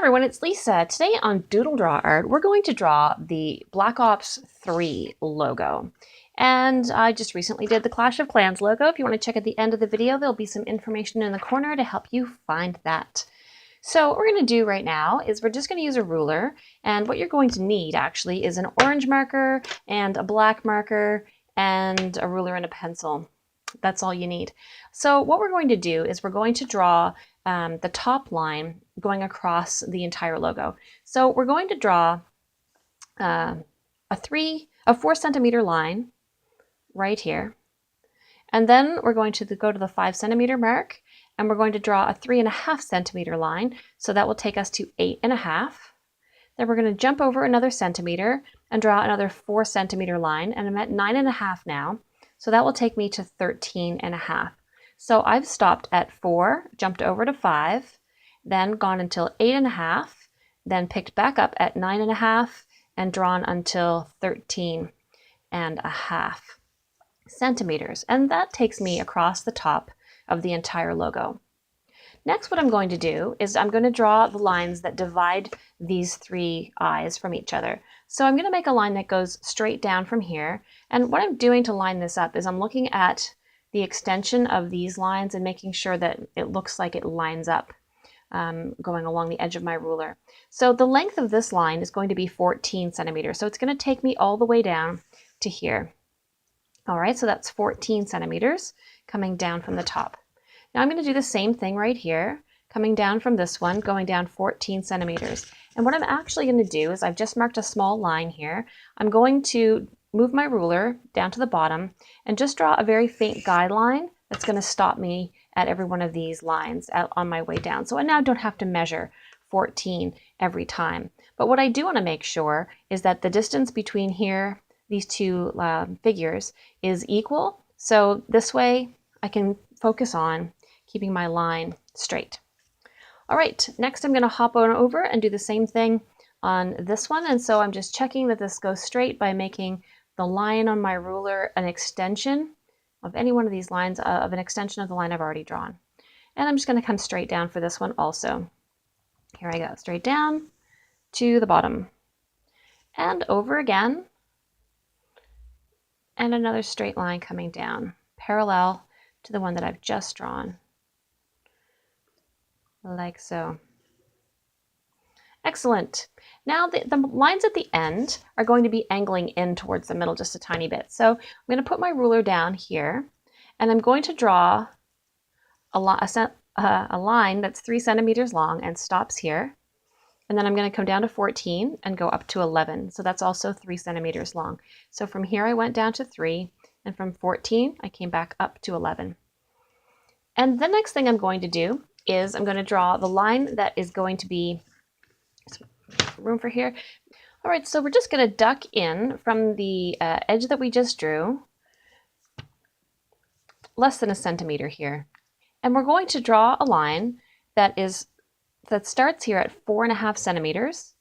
everyone, it's Lisa. Today on DoodleDrawArt, we're going to draw the Black Ops 3 logo. And I just recently did the Clash of Clans logo. If you want to check at the end of the video, there'll be some information in the corner to help you find that. So what we're going to do right now is we're just going to use a ruler, and what you're going to need actually is an orange marker and a black marker and a ruler and a pencil. That's all you need. So what we're going to do is we're going to draw the top line going across the entire logo. So we're going to draw a 4 centimeter line right here. And then we're going to go to the 5 centimeter mark, and we're going to draw a 3.5 centimeter line. So that will take us to 8.5. Then we're going to jump over another centimeter and draw another 4 centimeter line. And I'm at 9.5 now. So that will take me to 13.5. So I've stopped at 4, jumped over to 5, then gone until 8.5, then picked back up at 9.5 and drawn until 13.5 centimeters. And that takes me across the top of the entire logo. Next, what I'm going to do is I'm going to draw the lines that divide these 3 eyes from each other. So I'm going to make a line that goes straight down from here. And what I'm doing to line this up is I'm looking at the extension of these lines and making sure that it looks like it lines up going along the edge of my ruler. So the length of this line is going to be 14 centimeters. So it's going to take me all the way down to here. All right, so that's 14 centimeters coming down from the top. Now I'm going to do the same thing right here, coming down from this one, going down 14 centimeters. And what I'm actually going to do is I've just marked a small line here. I'm going to move my ruler down to the bottom and just draw a very faint guideline that's going to stop me at every one of these lines on my way down. So I now don't have to measure 14 every time. But what I do want to make sure is that the distance between here, these two figures, is equal. So this way I can focus on keeping my line straight. All right, next I'm going to hop on over and do the same thing on this one. And so I'm just checking that this goes straight by making the line on my ruler an extension of any one of these lines, of an extension of the line I've already drawn. And I'm just going to come straight down for this one also. Here I go, straight down to the bottom and over again, and another straight line coming down parallel to the one that I've just drawn, like so. Excellent. Now the lines at the end are going to be angling in towards the middle just a tiny bit. So I'm going to put my ruler down here, and I'm going to draw a line that's 3 centimeters long and stops here. And then I'm going to come down to 14 and go up to 11. So that's also 3 centimeters long. So from here I went down to 3, and from 14 I came back up to 11. And the next thing I'm going to do is I'm going to draw the line that is going to be room for here. All right, so we're just going to duck in from the edge that we just drew, less than a centimeter here. And we're going to draw a line that starts here at 4.5 centimeters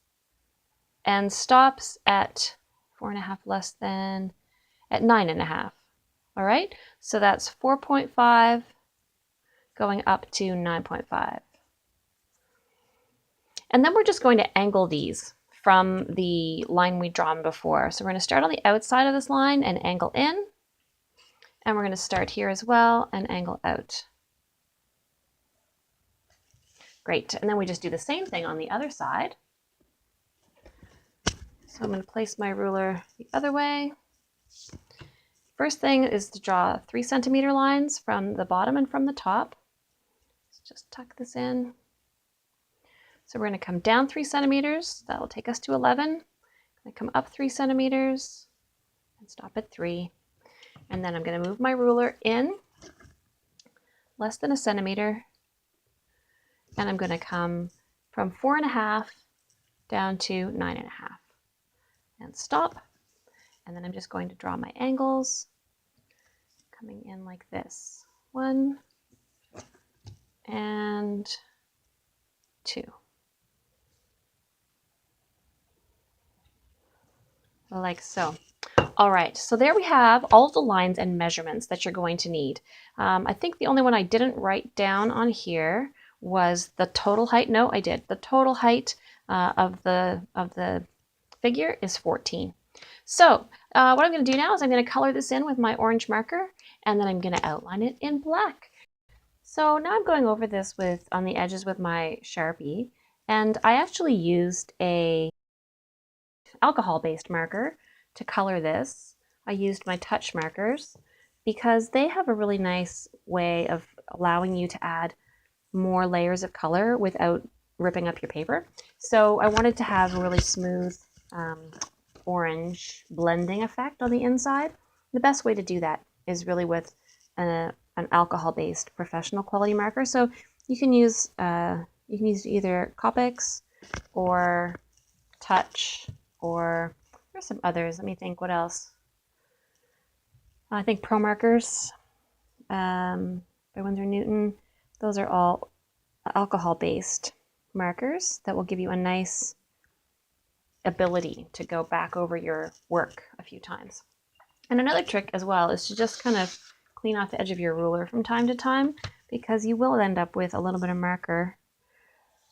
and stops at 4.5 less than at 9.5. All right, so that's 4.5 going up to 9.5. And then we're just going to angle these from the line we'd drawn before. So we're going to start on the outside of this line and angle in. And we're going to start here as well and angle out. Great. And then we just do the same thing on the other side. So I'm going to place my ruler the other way. First thing is to draw 3 centimeter lines from the bottom and from the top. Let's just tuck this in. So we're going to come down 3 centimeters. That will take us to 11. I'm going to come up 3 centimeters and stop at 3. And then I'm going to move my ruler in less than a centimeter. And I'm going to come from 4.5 down to 9.5 and stop. And then I'm just going to draw my angles coming in like this. 1 and 2. Like so. All right, so there we have all of the lines and measurements that you're going to need. I think the only one I didn't write down on here was the total height. No, I did. The total height of the figure is 14. So what I'm going to do now is I'm going to color this in with my orange marker, and then I'm going to outline it in black. So now I'm going over this on the edges with my Sharpie, and I actually used a alcohol-based marker to color this. I used my touch markers because they have a really nice way of allowing you to add more layers of color without ripping up your paper. So I wanted to have a really smooth orange blending effect on the inside. The best way to do that is really with an alcohol-based professional quality marker. So you can use either Copics or Touch, or there's some others. Let me think, what else? I think Pro Markers by Winsor Newton. Those are all alcohol-based markers that will give you a nice ability to go back over your work a few times. And another trick as well is to just kind of clean off the edge of your ruler from time to time, because you will end up with a little bit of marker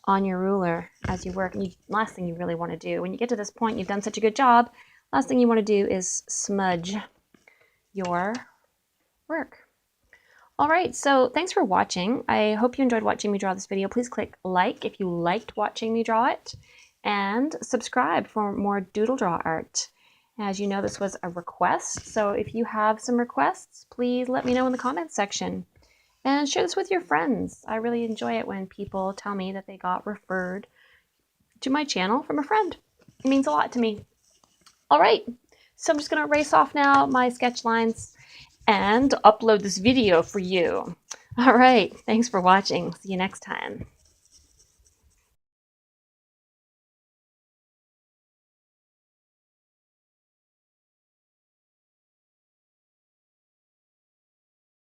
on your ruler as you work. And last thing you really want to do when you get to this point, you've done such a good job, last thing you want to do is smudge your work. All right, so thanks for watching. I hope you enjoyed watching me draw this video. Please click like if you liked watching me draw it, and subscribe for more DoodleDrawArt. As you know, this was a request, so if you have some requests, please let me know in the comments section. And share this with your friends. I really enjoy it when people tell me that they got referred to my channel from a friend. It means a lot to me. All right, so I'm just gonna erase off now my sketch lines and upload this video for you. All right, thanks for watching. See you next time.